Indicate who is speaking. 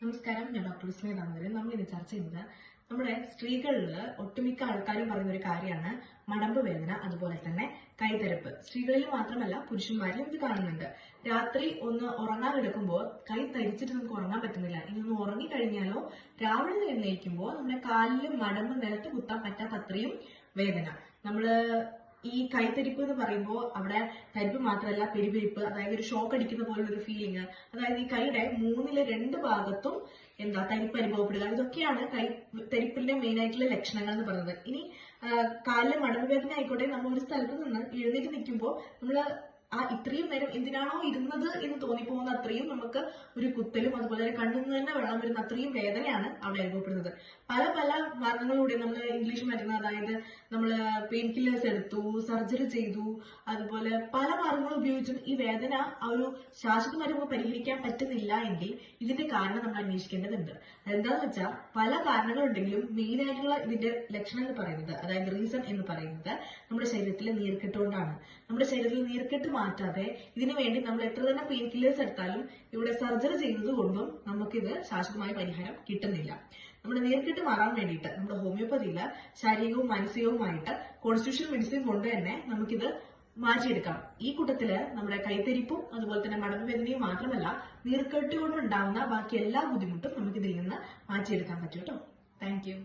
Speaker 1: നമസ്കാരം, ഞാൻ ഡോക്ടർ വിസ്മയ ദാമോദരൻ. നമ്മൾ ഇന്ന് ചർച്ച ചെയ്യുന്നത് നമ്മുടെ സ്ത്രീകളിൽ ഒട്ടുമിക്ക ആൾക്കാരും പറയുന്ന ഒരു കാര്യമാണ് മടമ്പ് വേദന, അതുപോലെ തന്നെ കൈതരപ്പ്. സ്ത്രീകളിൽ മാത്രമല്ല പുരുഷന്മാരിലും ഇത് കാണുന്നുണ്ട്. രാത്രി ഒന്ന് ഉറങ്ങാൻ കിടക്കുമ്പോൾ കൈ തരിച്ചിട്ട് നമുക്ക് ഉറങ്ങാൻ പറ്റുന്നില്ല. ഇനി ഒന്ന് ഉറങ്ങിക്കഴിഞ്ഞാലോ രാവിലെ എഴുന്നേൽക്കുമ്പോൾ നമ്മുടെ കാലിൽ മടമ്പ് നിലത്ത് കുത്താൻ പറ്റാത്ത അത്രയും വേദന. ഈ കൈത്തരിപ്പ് എന്ന് പറയുമ്പോൾ അവിടെ തരിപ്പ് മാത്രമല്ല, പെരുപെരിപ്പ്, അതായത് ഒരു ഷോക്ക് അടിക്കുന്ന പോലുള്ള ഒരു ഫീലിംഗ്, അതായത് ഈ കൈയുടെ 2/3 ഭാഗത്തും തരിപ്പ് അനുഭവപ്പെടുക. ഇതൊക്കെയാണ് തരിപ്പിന്റെ മെയിൻ ആയിട്ടുള്ള ലക്ഷണങ്ങൾ എന്ന് പറയുന്നത്. ഇനി കാലിലെ മടമ്പ് വേദന ആയിക്കോട്ടെ, നമ്മൾ ഒരു സ്ഥലത്ത് നിന്ന് എഴുന്നേറ്റ് നിൽക്കുമ്പോൾ ഇത്രയും നേരം എന്തിനാണോ ഇരുന്നത് എന്ന് തോന്നിപ്പോകുന്ന അത്രയും നമുക്ക് ഒരു കുത്തലും, അതുപോലെ തന്നെ കണ്ണിൽ നിന്ന് തന്നെ വെള്ളം വരുന്ന അത്രയും വേദനയാണ് അവിടെ അനുഭവപ്പെടുന്നത്. പല പല മാർഗങ്ങളിലൂടെ നമ്മൾ ഇംഗ്ലീഷ് മരുന്ന്, അതായത് നമ്മൾ പെയിൻ കില്ലേഴ്സ് എടുത്തു, സർജറി ചെയ്തു, അതുപോലെ പല മാർഗങ്ങൾ ഉപയോഗിച്ചും ഈ വേദന ഒരു ശാശ്വതമായി നമുക്ക് പരിഹരിക്കാൻ പറ്റുന്നില്ല എങ്കിൽ ഇതിന്റെ കാരണം നമ്മൾ അന്വേഷിക്കേണ്ടതുണ്ട്. എന്താന്ന് വെച്ചാൽ പല കാരണങ്ങളുണ്ടെങ്കിലും മെയിൻ ആയിട്ടുള്ള ഇതിന്റെ ലക്ഷണം എന്ന് പറയുന്നത്, അതായത് റീസൺ എന്ന് പറയുന്നത്, നമ്മുടെ ശരീരത്തിലെ നീർക്കെട്ടുകൊണ്ടാണ്. നമ്മുടെ ശരീരത്തിൽ നീർക്കെട്ട് മാറ്റാതെ ഇതിനു വേണ്ടി നമ്മൾ എത്ര തന്നെ പെയിൻ കില്ലേഴ്സ് എടുത്താലും ഇവിടെ സർജറി ചെയ്യുന്നത് കൊണ്ടും നമുക്കിത് ശാശ്വതമായ പരിഹാരം കിട്ടുന്നില്ല. നമ്മുടെ നീർക്കെട്ട് മാറാൻ വേണ്ടിയിട്ട് നമ്മുടെ ഹോമിയോപ്പതിയില് ശാരീരികവും മാനസികവുമായിട്ട് കോൺസ്റ്റിറ്റ്യൂഷണൽ മെഡിസിൻ കൊണ്ട് തന്നെ നമുക്കിത് മാറ്റിയെടുക്കാം. ഈ കൂട്ടത്തില് നമ്മുടെ കൈത്തരിപ്പും അതുപോലെ തന്നെ മടമ്പ് വേദനയും മാത്രമല്ല, നീർക്കെട്ട് കൊണ്ടുണ്ടാവുന്ന ബാക്കി എല്ലാ ബുദ്ധിമുട്ടും നമുക്കിതിൽ നിന്ന് മാറ്റിയെടുക്കാൻ പറ്റും കേട്ടോ. Thank you.